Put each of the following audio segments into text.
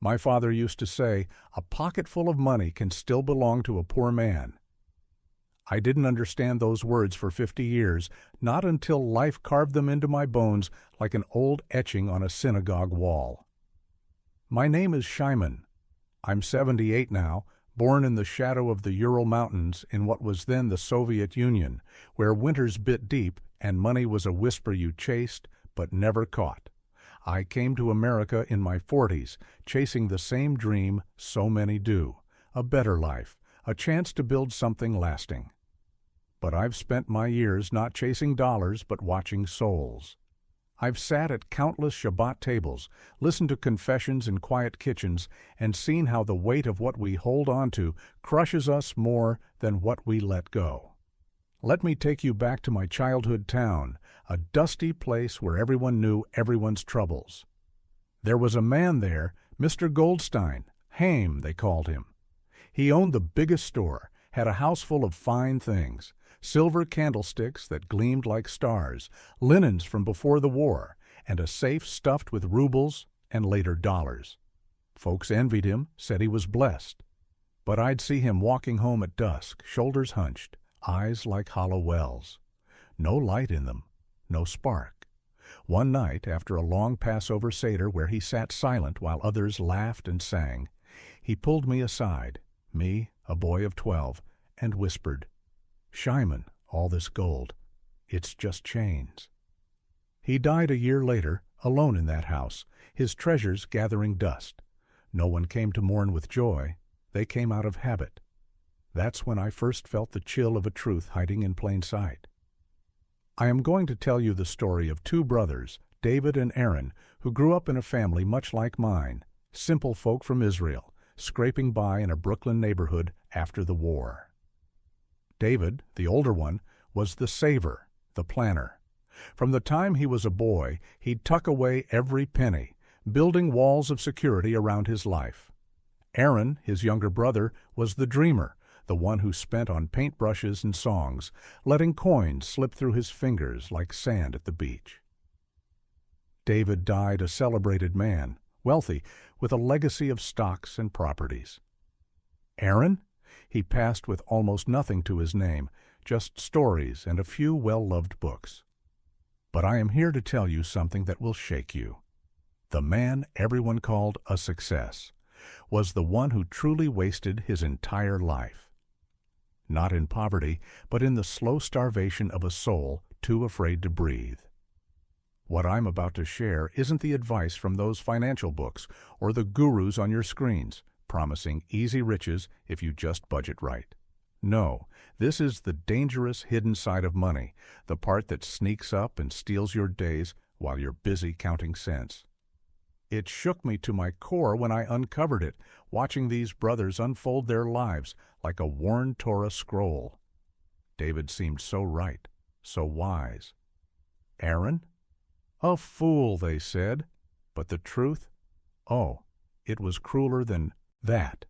My father used to say, "A pocket full of money can still belong to a poor man." I didn't understand those words for 50 years, not until life carved them into my bones like an old etching on a synagogue wall. My name is Shimon. I'm 78 now, born in the shadow of the Ural Mountains in what was then the Soviet Union, where winters bit deep and money was a whisper you chased but never caught. I came to America in my 40s, chasing the same dream so many do, a better life, a chance to build something lasting. But I've spent my years not chasing dollars but watching souls. I've sat at countless Shabbat tables, listened to confessions in quiet kitchens, and seen how the weight of what we hold on to crushes us more than what we let go. Let me take you back to my childhood town, a dusty place where everyone knew everyone's troubles. There was a man there, Mr. Goldstein, Haim they called him. He owned the biggest store, had a house full of fine things, silver candlesticks that gleamed like stars, linens from before the war, and a safe stuffed with rubles and later dollars. Folks envied him, said he was blessed. But I'd see him walking home at dusk, shoulders hunched, eyes like hollow wells. No light in them, no spark. One night, after a long Passover Seder where he sat silent while others laughed and sang, he pulled me aside, me, a boy of 12, and whispered, "Shimon, all this gold, it's just chains." He died a year later, alone in that house, his treasures gathering dust. No one came to mourn with joy, they came out of habit. That's when I first felt the chill of a truth hiding in plain sight. I am going to tell you the story of two brothers, David and Aaron, who grew up in a family much like mine, simple folk from Israel, scraping by in a Brooklyn neighborhood after the war. David, the older one, was the saver, the planner. From the time he was a boy, he'd tuck away every penny, building walls of security around his life. Aaron, his younger brother, was the dreamer, the one who spent on paintbrushes and songs, letting coins slip through his fingers like sand at the beach. David died a celebrated man, wealthy, with a legacy of stocks and properties. Aaron? He passed with almost nothing to his name, just stories and a few well-loved books. But I am here to tell you something that will shake you. The man everyone called a success was the one who truly wasted his entire life. Not in poverty, but in the slow starvation of a soul too afraid to breathe. What I'm about to share isn't the advice from those financial books or the gurus on your screens, promising easy riches if you just budget right. No, this is the dangerous hidden side of money, the part that sneaks up and steals your days while you're busy counting cents. It shook me to my core when I uncovered it, watching these brothers unfold their lives like a worn Torah scroll. David seemed so right, so wise. Aaron? A fool, they said. But the truth? Oh, it was crueler than that.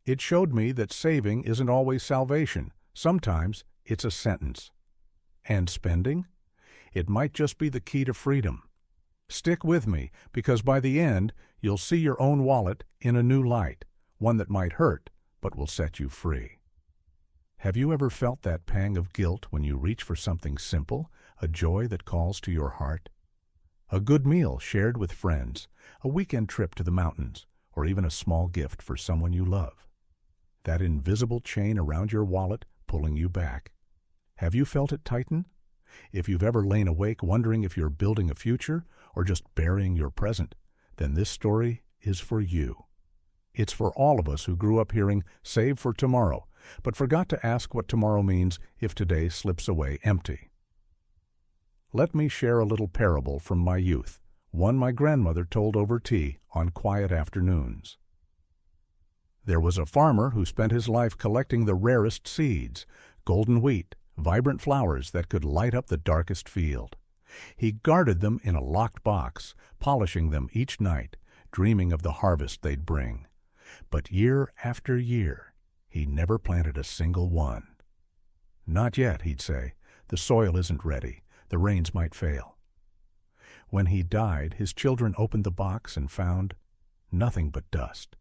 It showed me that saving isn't always salvation. Sometimes it's a sentence. And spending? It might just be the key to freedom. Stick with me, because by the end, you'll see your own wallet in a new light, one that might hurt, but will set you free. Have you ever felt that pang of guilt when you reach for something simple, a joy that calls to your heart? A good meal shared with friends, a weekend trip to the mountains, or even a small gift for someone you love. That invisible chain around your wallet pulling you back. Have you felt it tighten? If you've ever lain awake wondering if you're building a future or just burying your present, then this story is for you. It's for all of us who grew up hearing "save for tomorrow," but forgot to ask what tomorrow means if today slips away empty. Let me share a little parable from my youth, one my grandmother told over tea on quiet afternoons. There was a farmer who spent his life collecting the rarest seeds, golden wheat, vibrant flowers that could light up the darkest field. He guarded them in a locked box, polishing them each night, dreaming of the harvest they'd bring. But year after year, he never planted a single one. "Not yet," he'd say. "The soil isn't ready. The rains might fail." When he died, his children opened the box and found nothing but dust.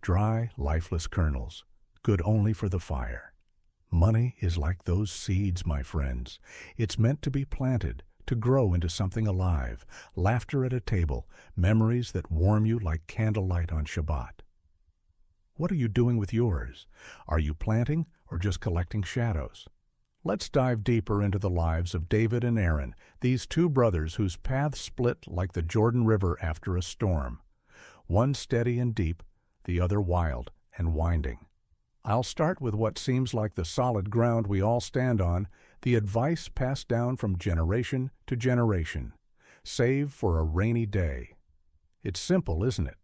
Dry, lifeless kernels, good only for the fire. Money is like those seeds, my friends. It's meant to be planted, to grow into something alive, laughter at a table, memories that warm you like candlelight on Shabbat. What are you doing with yours? Are you planting or just collecting shadows? Let's dive deeper into the lives of David and Aaron, these two brothers whose paths split like the Jordan River after a storm. One steady and deep, the other wild and winding. I'll start with what seems like the solid ground we all stand on, the advice passed down from generation to generation. Save for a rainy day. It's simple, isn't it?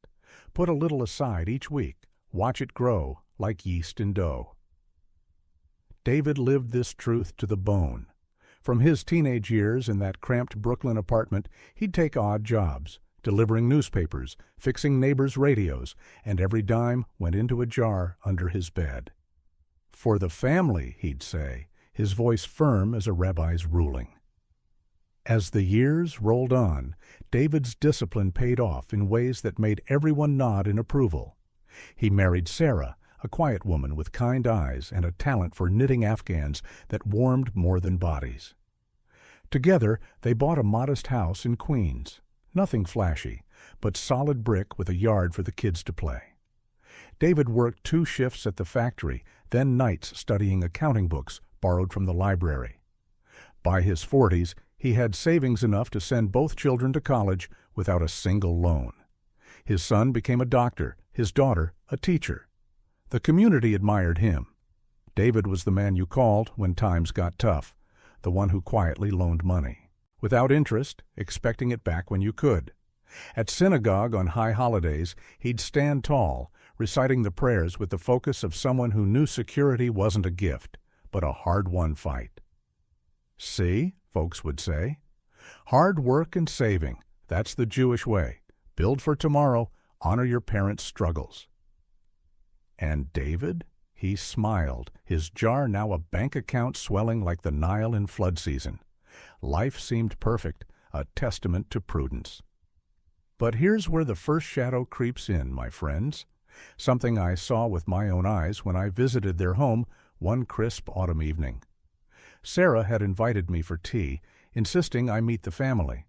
Put a little aside each week. Watch it grow like yeast in dough. David lived this truth to the bone. From his teenage years in that cramped Brooklyn apartment, he'd take odd jobs, delivering newspapers, fixing neighbors' radios, and every dime went into a jar under his bed. For the family, he'd say, his voice firm as a rabbi's ruling. As the years rolled on, David's discipline paid off in ways that made everyone nod in approval. He married Sarah, a quiet woman with kind eyes and a talent for knitting afghans that warmed more than bodies. Together, they bought a modest house in Queens. Nothing flashy, but solid brick with a yard for the kids to play. David worked 2 shifts at the factory, then nights studying accounting books borrowed from the library. By his 40s, he had savings enough to send both children to college without a single loan. His son became a doctor, his daughter a teacher. The community admired him. David was the man you called when times got tough, the one who quietly loaned money, without interest, expecting it back when you could. At synagogue on high holidays, he'd stand tall, reciting the prayers with the focus of someone who knew security wasn't a gift, but a hard-won fight. See, folks would say, hard work and saving, that's the Jewish way. Build for tomorrow, honor your parents' struggles. And David? He smiled, his jar now a bank account swelling like the Nile in flood season. Life seemed perfect, a testament to prudence. But here's where the first shadow creeps in, my friends. Something I saw with my own eyes when I visited their home one crisp autumn evening. Sarah had invited me for tea, insisting I meet the family.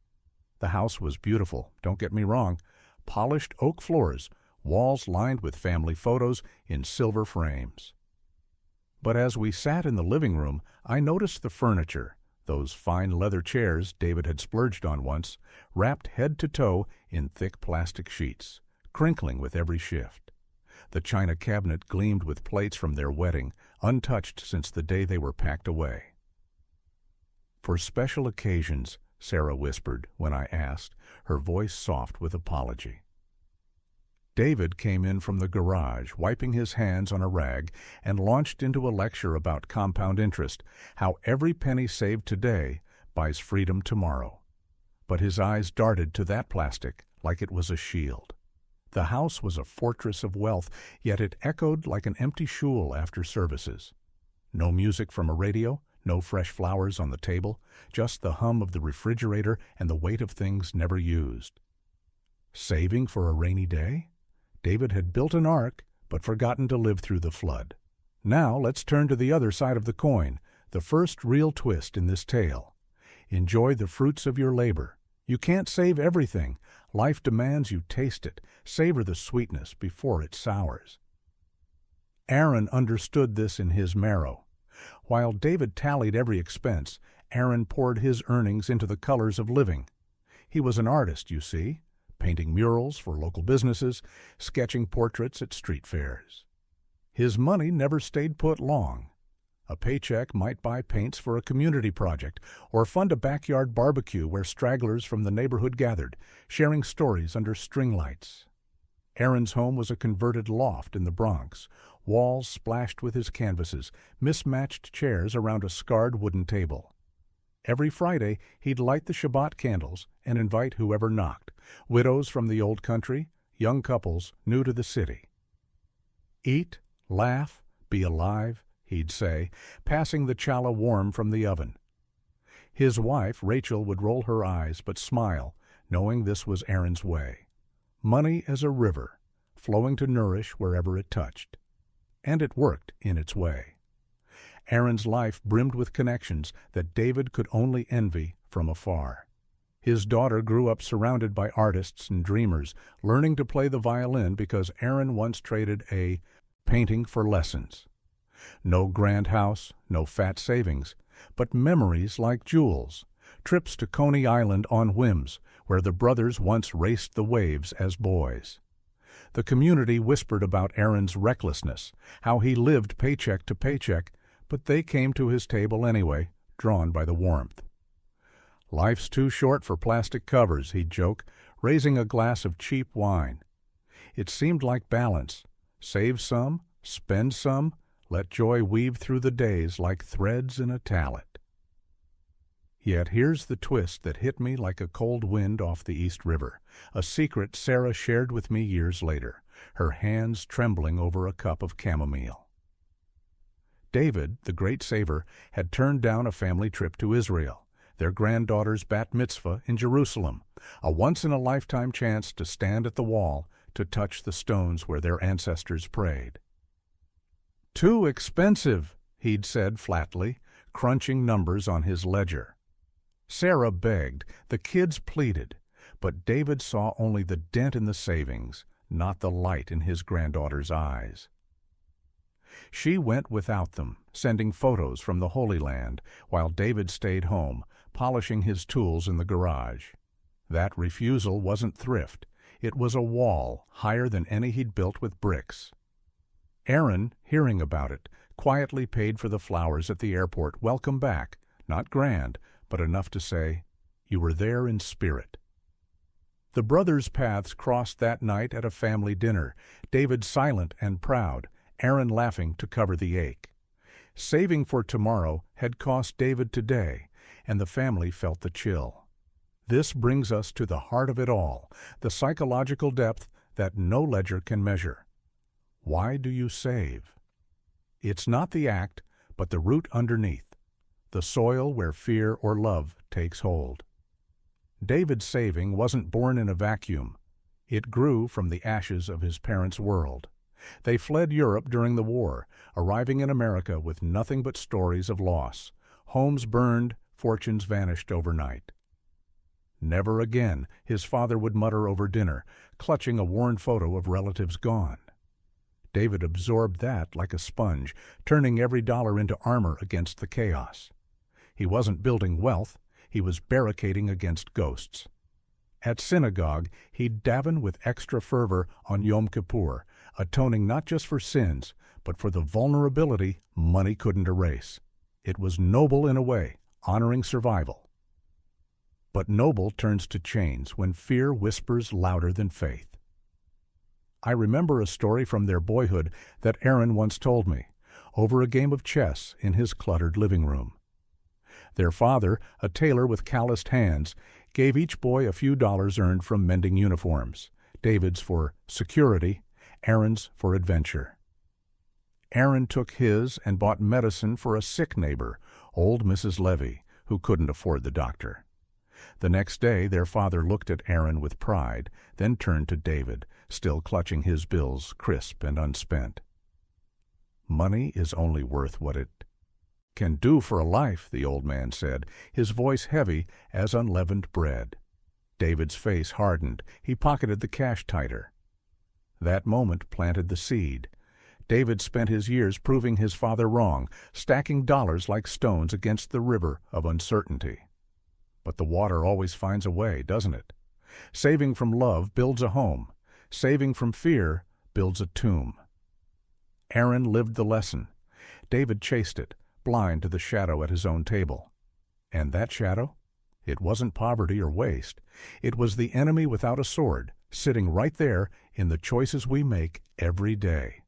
The house was beautiful, don't get me wrong. Polished oak floors, walls lined with family photos in silver frames. But as we sat in the living room, I noticed the furniture, those fine leather chairs David had splurged on once, wrapped head to toe in thick plastic sheets, crinkling with every shift. The china cabinet gleamed with plates from their wedding, untouched since the day they were packed away. For special occasions, Sarah whispered when I asked, her voice soft with apology. David came in from the garage, wiping his hands on a rag, and launched into a lecture about compound interest, how every penny saved today buys freedom tomorrow. But his eyes darted to that plastic like it was a shield. The house was a fortress of wealth, yet it echoed like an empty shul after services. No music from a radio, no fresh flowers on the table, just the hum of the refrigerator and the weight of things never used. Saving for a rainy day? David had built an ark, but forgotten to live through the flood. Now let's turn to the other side of the coin, the first real twist in this tale. Enjoy the fruits of your labor. You can't save everything. Life demands you taste it, savor the sweetness before it sours. Aaron understood this in his marrow. While David tallied every expense, Aaron poured his earnings into the colors of living. He was an artist, you see, painting murals for local businesses, sketching portraits at street fairs. His money never stayed put long. A paycheck might buy paints for a community project or fund a backyard barbecue where stragglers from the neighborhood gathered, sharing stories under string lights. Aaron's home was a converted loft in the Bronx, walls splashed with his canvases, mismatched chairs around a scarred wooden table. Every Friday, he'd light the Shabbat candles and invite whoever knocked, widows from the old country, young couples new to the city. Eat, laugh, be alive, he'd say, passing the challah warm from the oven. His wife, Rachel, would roll her eyes but smile, knowing this was Aaron's way. money as a river, flowing to nourish wherever it touched. And it worked in its way. Aaron's life brimmed with connections that David could only envy from afar. His daughter grew up surrounded by artists and dreamers, learning to play the violin because Aaron once traded a painting for lessons. No grand house, no fat savings, but memories like jewels, trips to Coney Island on whims, where the brothers once raced the waves as boys. The community whispered about Aaron's recklessness, how he lived paycheck to paycheck, but they came to his table anyway, drawn by the warmth. "Life's too short for plastic covers," he'd joke, raising a glass of cheap wine. It seemed like balance. Save some, spend some, let joy weave through the days like threads in a tallet. Yet here's the twist that hit me like a cold wind off the East River, a secret Sarah shared with me years later, her hands trembling over a cup of chamomile. David, the great saver, had turned down a family trip to Israel, their granddaughter's bat mitzvah in Jerusalem, a once-in-a-lifetime chance to stand at the wall, to touch the stones where their ancestors prayed. "Too expensive," he'd said flatly, crunching numbers on his ledger. Sarah begged, the kids pleaded, but David saw only the dent in the savings, not the light in his granddaughter's eyes. She went without them, sending photos from the Holy Land, while David stayed home, polishing his tools in the garage. That refusal wasn't thrift. It was a wall, higher than any he'd built with bricks. Aaron, hearing about it, quietly paid for the flowers at the airport. Welcome back, not grand, but enough to say, "You were there in spirit." The brothers' paths crossed that night at a family dinner, David silent and proud, Aaron laughing to cover the ache. Saving for tomorrow had cost David today, and the family felt the chill. This brings us to the heart of it all, the psychological depth that no ledger can measure. Why do you save? It's not the act, but the root underneath, the soil where fear or love takes hold. David's saving wasn't born in a vacuum. It grew from the ashes of his parents' world. They fled Europe during the war, arriving in America with nothing but stories of loss. Homes burned, fortunes vanished overnight. "Never again," his father would mutter over dinner, clutching a worn photo of relatives gone. David absorbed that like a sponge, turning every dollar into armor against the chaos. He wasn't building wealth, he was barricading against ghosts. At synagogue, he'd daven with extra fervor on Yom Kippur, atoning not just for sins, but for the vulnerability money couldn't erase. It was noble in a way, honoring survival. But noble turns to chains when fear whispers louder than faith. I remember a story from their boyhood that Aaron once told me, over a game of chess in his cluttered living room. Their father, a tailor with calloused hands, gave each boy a few dollars earned from mending uniforms, David's for security, Aaron's for adventure. Aaron took his and bought medicine for a sick neighbor, old Mrs. Levy, who couldn't afford the doctor. The next day their father looked at Aaron with pride, then turned to David, still clutching his bills crisp and unspent. "Money is only worth what it can do for a life," the old man said, his voice heavy as unleavened bread. David's face hardened. He pocketed the cash tighter. That moment planted the seed. David spent his years proving his father wrong, stacking dollars like stones against the river of uncertainty. But the water always finds a way, doesn't it? Saving from love builds a home. Saving from fear builds a tomb. Aaron lived the lesson. David chased it, blind to the shadow at his own table. And that shadow? It wasn't poverty or waste. It was the enemy without a sword, sitting right there in the choices we make every day.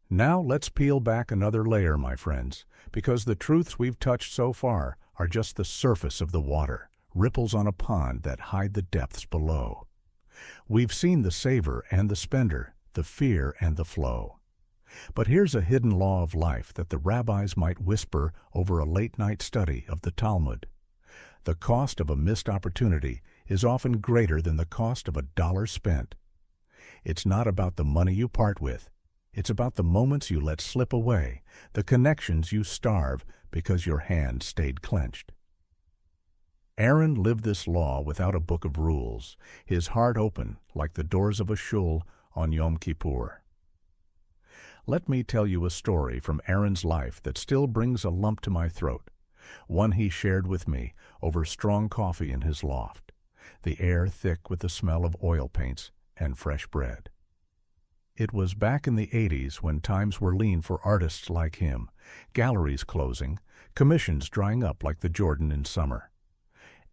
Now let's peel back another layer, my friends, because the truths we've touched so far are just the surface of the water, ripples on a pond that hide the depths below. We've seen the saver and the spender, the fear and the flow. But here's a hidden law of life that the rabbis might whisper over a late-night study of the Talmud. The cost of a missed opportunity is often greater than the cost of a dollar spent. It's not about the money you part with. It's about the moments you let slip away, the connections you starve because your hand stayed clenched. Aaron lived this law without a book of rules, his heart open like the doors of a shul on Yom Kippur. Let me tell you a story from Aaron's life that still brings a lump to my throat, one he shared with me over strong coffee in his loft, the air thick with the smell of oil paints and fresh bread. It was back in the 80s when times were lean for artists like him, galleries closing, commissions drying up like the Jordan in summer.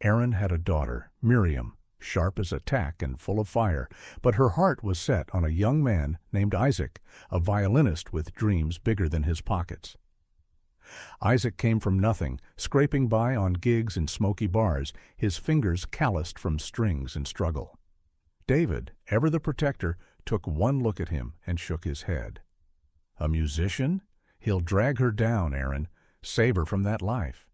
Aaron had a daughter, Miriam, sharp as a tack and full of fire, but her heart was set on a young man named Isaac, a violinist with dreams bigger than his pockets. Isaac came from nothing, scraping by on gigs in smoky bars, his fingers calloused from strings and struggle. David, ever the protector, took one look at him and shook his head. A musician? He'll drag her down, Aaron. Save her from that life.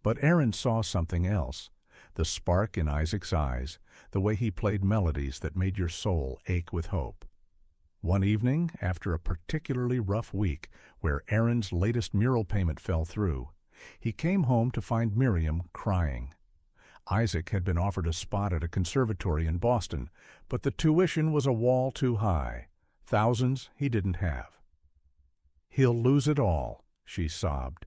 But Aaron saw something else, the spark in Isaac's eyes, the way he played melodies that made your soul ache with hope. One evening, after a particularly rough week where Aaron's latest mural payment fell through, he came home to find Miriam crying. Isaac had been offered a spot at a conservatory in Boston, but the tuition was a wall too high. Thousands he didn't have. "He'll lose it all," she sobbed.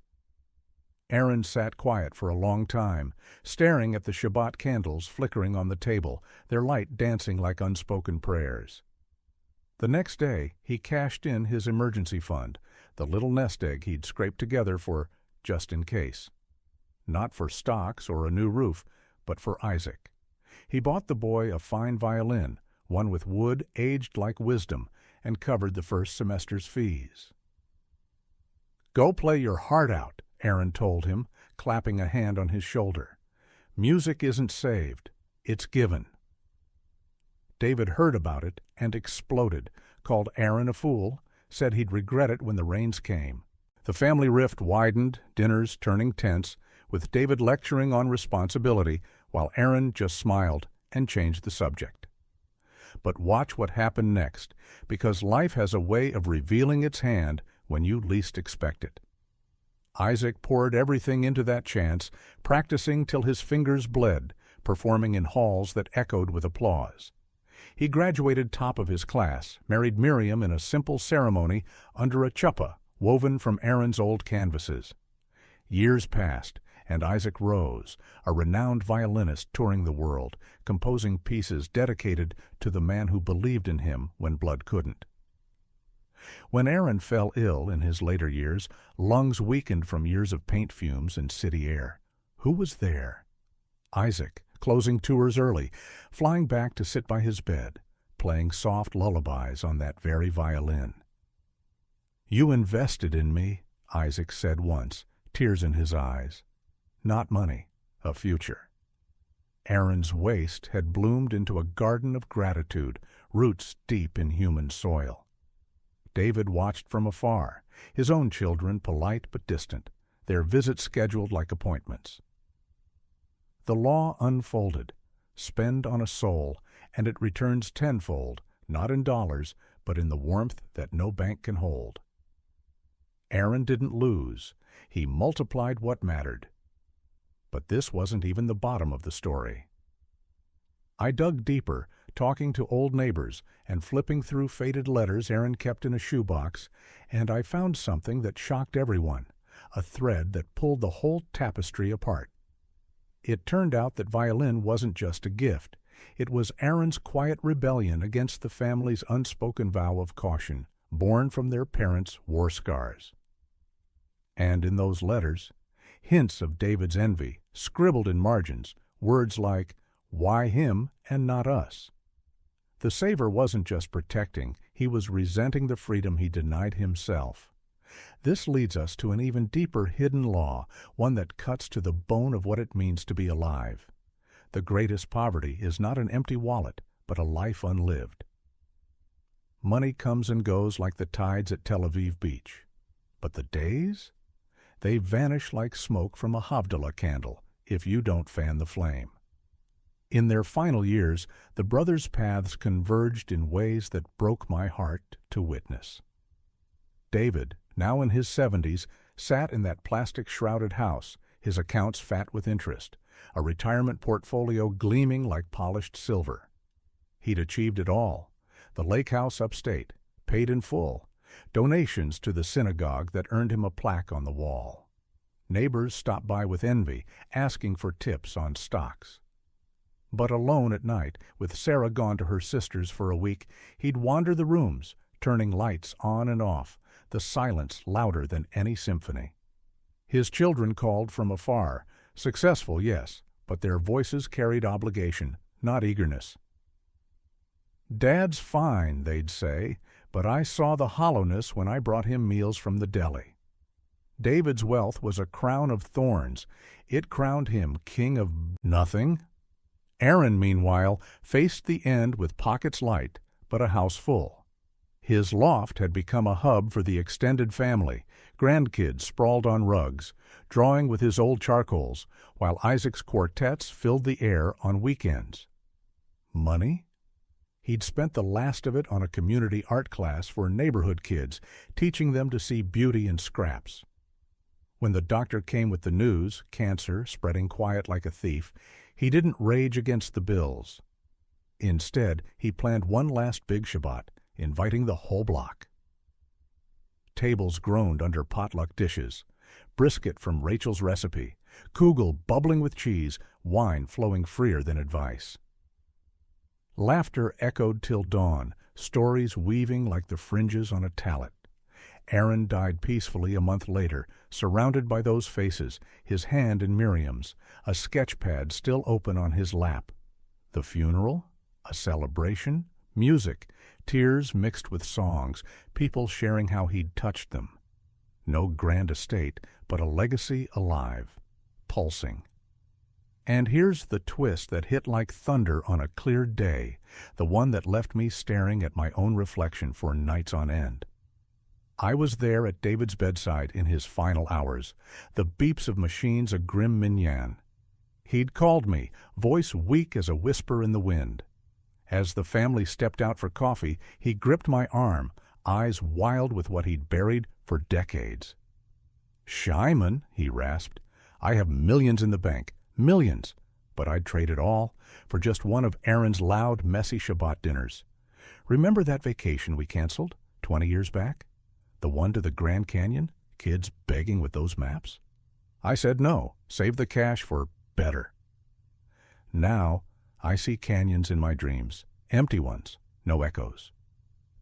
Aaron sat quiet for a long time, staring at the Shabbat candles flickering on the table, their light dancing like unspoken prayers. The next day, he cashed in his emergency fund, the little nest egg he'd scraped together for just in case. Not for stocks or a new roof, but for Isaac. He bought the boy a fine violin, one with wood aged like wisdom, and covered the first semester's fees. "Go play your heart out," Aaron told him, clapping a hand on his shoulder. "Music isn't saved, it's given." David heard about it and exploded, called Aaron a fool, said he'd regret it when the rains came. The family rift widened, dinners turning tense, with David lecturing on responsibility while Aaron just smiled and changed the subject. But watch what happened next, because life has a way of revealing its hand when you least expect it. Isaac poured everything into that chance, practicing till his fingers bled, performing in halls that echoed with applause. He graduated top of his class, married Miriam in a simple ceremony under a chuppah woven from Aaron's old canvases. Years passed, and Isaac rose, a renowned violinist touring the world, composing pieces dedicated to the man who believed in him when blood couldn't. When Aaron fell ill in his later years, lungs weakened from years of paint fumes and city air, who was there? Isaac, closing tours early, flying back to sit by his bed, playing soft lullabies on that very violin. "You invested in me," Isaac said once, tears in his eyes. Not money, a future. Aaron's waste had bloomed into a garden of gratitude, roots deep in human soil. David watched from afar, his own children polite but distant, their visits scheduled like appointments. The law unfolded. Spend on a soul, and it returns tenfold, not in dollars, but in the warmth that no bank can hold. Aaron didn't lose. He multiplied what mattered. But this wasn't even the bottom of the story. I dug deeper, talking to old neighbors and flipping through faded letters Aaron kept in a shoebox, and I found something that shocked everyone, a thread that pulled the whole tapestry apart. It turned out that violin wasn't just a gift. It was Aaron's quiet rebellion against the family's unspoken vow of caution, born from their parents' war scars. And in those letters, hints of David's envy, scribbled in margins, words like, "Why him and not us?" The saver wasn't just protecting, he was resenting the freedom he denied himself. This leads us to an even deeper hidden law, one that cuts to the bone of what it means to be alive. The greatest poverty is not an empty wallet, but a life unlived. Money comes and goes like the tides at Tel Aviv beach. But the days? They vanish like smoke from a Havdalah candle if you don't fan the flame. In their final years, the brothers' paths converged in ways that broke my heart to witness. David, now in his 70s, sat in that plastic-shrouded house, his accounts fat with interest, a retirement portfolio gleaming like polished silver. He'd achieved it all: the lake house upstate, paid in full, donations to the synagogue that earned him a plaque on the wall. Neighbors stopped by with envy, asking for tips on stocks. But alone at night, with Sarah gone to her sister's for a week, he'd wander the rooms, turning lights on and off, the silence louder than any symphony. His children called from afar, successful, yes, but their voices carried obligation, not eagerness. "Dad's fine," they'd say, but I saw the hollowness when I brought him meals from the deli. David's wealth was a crown of thorns. It crowned him king of nothing. Aaron, meanwhile, faced the end with pockets light, but a house full. His loft had become a hub for the extended family, grandkids sprawled on rugs, drawing with his old charcoals, while Isaac's quartets filled the air on weekends. Money? He'd spent the last of it on a community art class for neighborhood kids, teaching them to see beauty in scraps. When the doctor came with the news, cancer spreading quiet like a thief, he didn't rage against the bills. Instead, he planned one last big Shabbat, inviting the whole block. Tables groaned under potluck dishes, brisket from Rachel's recipe, kugel bubbling with cheese, wine flowing freer than advice. Laughter echoed till dawn, stories weaving like the fringes on a tallit. Aaron died peacefully a month later, surrounded by those faces, his hand in Miriam's, a sketch pad still open on his lap. The funeral? A celebration? Music, tears mixed with songs, people sharing how he'd touched them. No grand estate, but a legacy alive, pulsing. And here's the twist that hit like thunder on a clear day, the one that left me staring at my own reflection for nights on end. I was there at David's bedside in his final hours, the beeps of machines a grim minyan. He'd called me, voice weak as a whisper in the wind. As the family stepped out for coffee, he gripped my arm, eyes wild with what he'd buried for decades. "Shimon," he rasped, "I have millions in the bank, millions, but I'd trade it all for just one of Aaron's loud, messy Shabbat dinners. Remember that vacation we canceled 20 years back? The one to the Grand Canyon, kids begging with those maps? I said no, save the cash for better. Now, I see canyons in my dreams, empty ones, no echoes.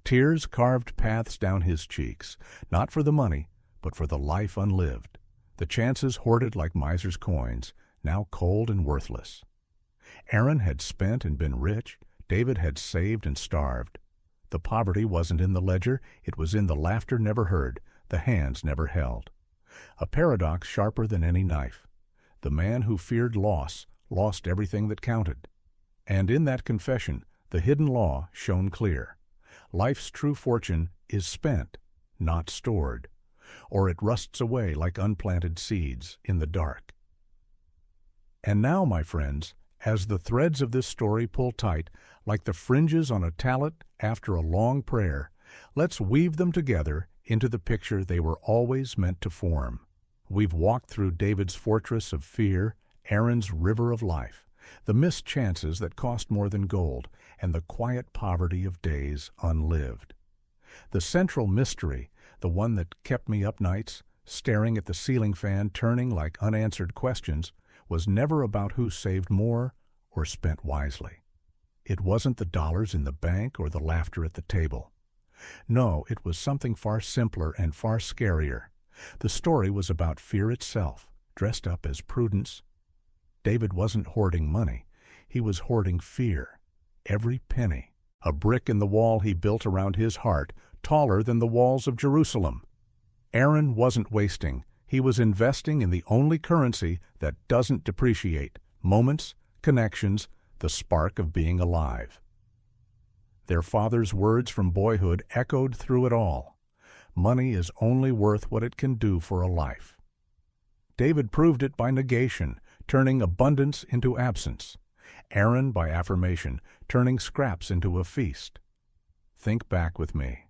Tears carved paths down his cheeks, not for the money, but for the life unlived, the chances hoarded like miser's coins, now cold and worthless. Aaron had spent and been rich, David had saved and starved. The poverty wasn't in the ledger, it was in the laughter never heard, the hands never held. A paradox sharper than any knife. The man who feared loss lost everything that counted. And in that confession, the hidden law shone clear. Life's true fortune is spent, not stored, or it rusts away like unplanted seeds in the dark. And now, my friends, as the threads of this story pull tight, like the fringes on a tallit after a long prayer, let's weave them together into the picture they were always meant to form. We've walked through David's fortress of fear, Aaron's river of life, the missed chances that cost more than gold, and the quiet poverty of days unlived. The central mystery, the one that kept me up nights, staring at the ceiling fan turning like unanswered questions, was never about who saved more or spent wisely. It wasn't the dollars in the bank or the laughter at the table. No, it was something far simpler and far scarier. The story was about fear itself, dressed up as prudence. David wasn't hoarding money. He was hoarding fear. Every penny. A brick in the wall he built around his heart, taller than the walls of Jerusalem. Aaron wasn't wasting. He was investing in the only currency that doesn't depreciate: moments, connections, the spark of being alive. Their father's words from boyhood echoed through it all. Money is only worth what it can do for a life. David proved it by negation, turning abundance into absence. Aaron by affirmation, turning scraps into a feast. Think back with me.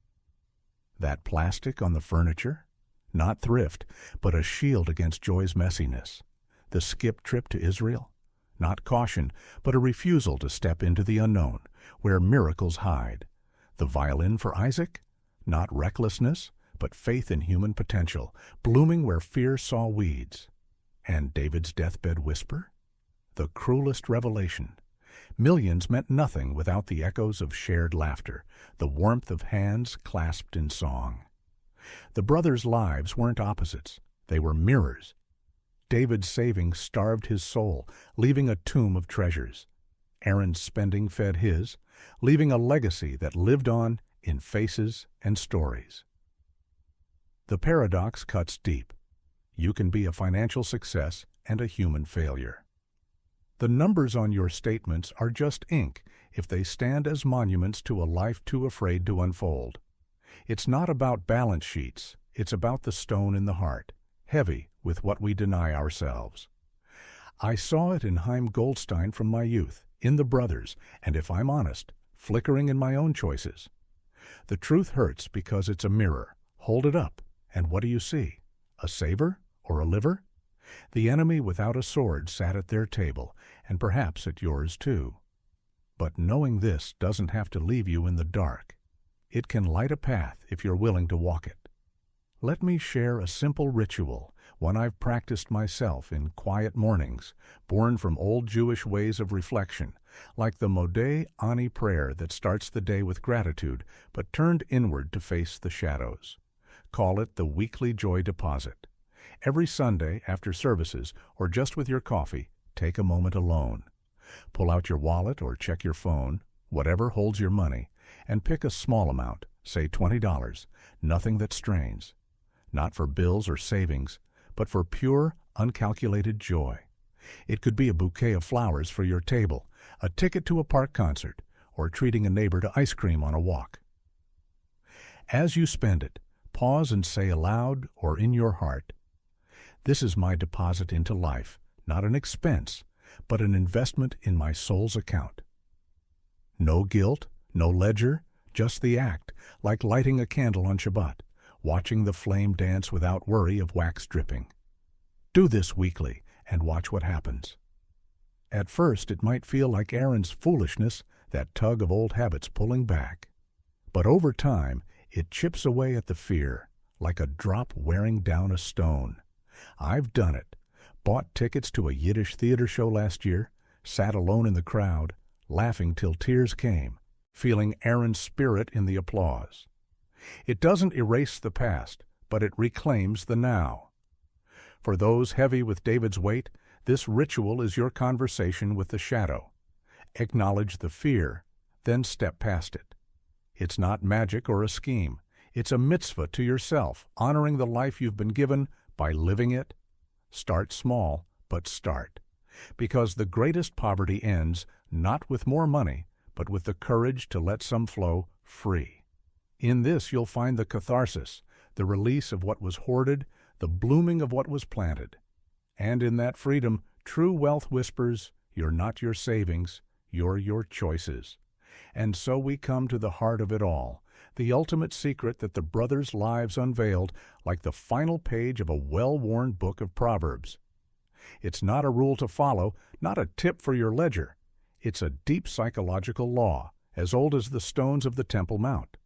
That plastic on the furniture? Not thrift, but a shield against joy's messiness. The skip trip to Israel? Not caution, but a refusal to step into the unknown, where miracles hide. The violin for Isaac? Not recklessness, but faith in human potential, blooming where fear saw weeds. And David's deathbed whisper? The cruelest revelation. Millions meant nothing without the echoes of shared laughter, the warmth of hands clasped in song. The brothers' lives weren't opposites, they were mirrors. David's saving starved his soul, leaving a tomb of treasures. Aaron's spending fed his, leaving a legacy that lived on in faces and stories. The paradox cuts deep. You can be a financial success and a human failure. The numbers on your statements are just ink if they stand as monuments to a life too afraid to unfold. It's not about balance sheets, it's about the stone in the heart, heavy with what we deny ourselves. I saw it in Chaim Goldstein from my youth, in the brothers, and if I'm honest, flickering in my own choices. The truth hurts because it's a mirror. Hold it up, and what do you see? A saver or a liver? The enemy without a sword sat at their table, and perhaps at yours too. But knowing this doesn't have to leave you in the dark. It can light a path if you're willing to walk it. Let me share a simple ritual, one I've practiced myself in quiet mornings, born from old Jewish ways of reflection, like the Modeh Ani prayer that starts the day with gratitude, but turned inward to face the shadows. Call it the weekly joy deposit. Every Sunday after services, or just with your coffee, take a moment alone. Pull out your wallet or check your phone, whatever holds your money, and pick a small amount, say $20, nothing that strains. Not for bills or savings, but for pure, uncalculated joy. It could be a bouquet of flowers for your table, a ticket to a park concert, or treating a neighbor to ice cream on a walk. As you spend it, pause and say aloud or in your heart, "This is my deposit into life, not an expense, but an investment in my soul's account." No guilt, no ledger, just the act, like lighting a candle on Shabbat, watching the flame dance without worry of wax dripping. Do this weekly and watch what happens. At first it might feel like Aaron's foolishness, that tug of old habits pulling back. But over time, it chips away at the fear, like a drop wearing down a stone. I've done it. Bought tickets to a Yiddish theater show last year, sat alone in the crowd, laughing till tears came, feeling Aaron's spirit in the applause. It doesn't erase the past, but it reclaims the now. For those heavy with David's weight, this ritual is your conversation with the shadow. Acknowledge the fear, then step past it. It's not magic or a scheme. It's a mitzvah to yourself, honoring the life you've been given by living it. Start small, but start. Because the greatest poverty ends not with more money, but with the courage to let some flow free. In this you'll find the catharsis, the release of what was hoarded, the blooming of what was planted. And in that freedom, true wealth whispers, "You're not your savings, you're your choices." And so we come to the heart of it all, the ultimate secret that the brothers' lives unveiled, like the final page of a well-worn book of Proverbs. It's not a rule to follow, not a tip for your ledger. It's a deep psychological law, as old as the stones of the Temple Mount.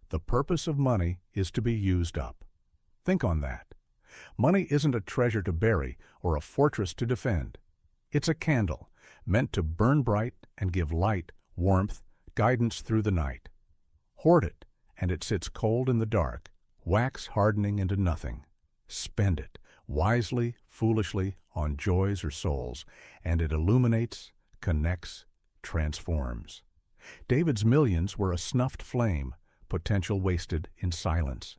The purpose of money is to be used up. Think on that. Money isn't a treasure to bury or a fortress to defend. It's a candle, meant to burn bright and give light, warmth, guidance through the night. Hoard it, and it sits cold in the dark, wax hardening into nothing. Spend it, wisely, foolishly, on joys or souls, and it illuminates, connects, transforms. David's millions were a snuffed flame, potential wasted in silence.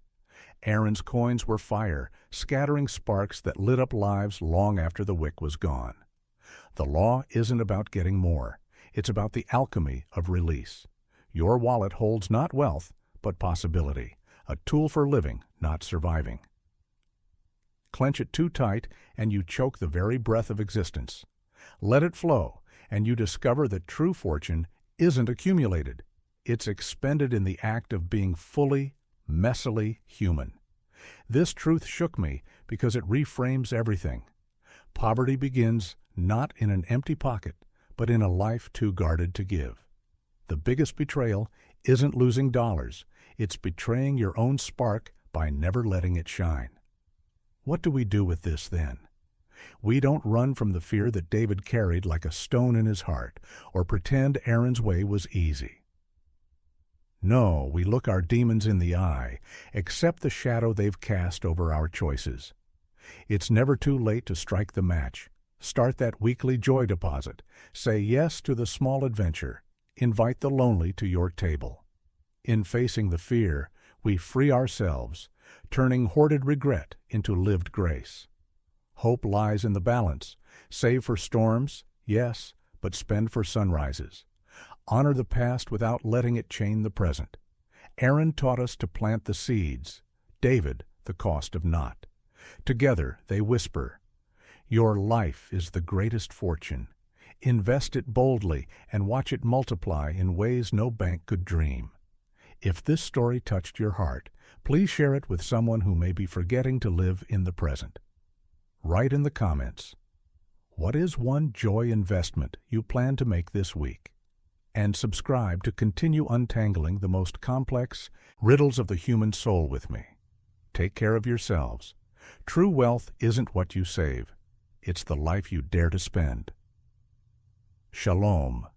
Aaron's coins were fire, scattering sparks that lit up lives long after the wick was gone. The law isn't about getting more. It's about the alchemy of release. Your wallet holds not wealth, but possibility, a tool for living, not surviving. Clench it too tight, and you choke the very breath of existence. Let it flow, and you discover that true fortune isn't accumulated. It's expended in the act of being fully, messily human. This truth shook me because it reframes everything. Poverty begins not in an empty pocket, but in a life too guarded to give. The biggest betrayal isn't losing dollars, it's betraying your own spark by never letting it shine. What do we do with this then? We don't run from the fear that David carried like a stone in his heart, or pretend Aaron's way was easy. No, we look our demons in the eye, accept the shadow they've cast over our choices. It's never too late to strike the match. Start that weekly joy deposit. Say yes to the small adventure. Invite the lonely to your table. In facing the fear, we free ourselves, turning hoarded regret into lived grace. Hope lies in the balance. Save for storms, yes, but spend for sunrises. Honor the past without letting it chain the present. Aaron taught us to plant the seeds, David the cost of not. Together they whisper, "Your life is the greatest fortune. Invest it boldly and watch it multiply in ways no bank could dream." If this story touched your heart, please share it with someone who may be forgetting to live in the present. Write in the comments, what is one joy investment you plan to make this week? And subscribe to continue untangling the most complex riddles of the human soul with me. Take care of yourselves. True wealth isn't what you save. It's the life you dare to spend. Shalom.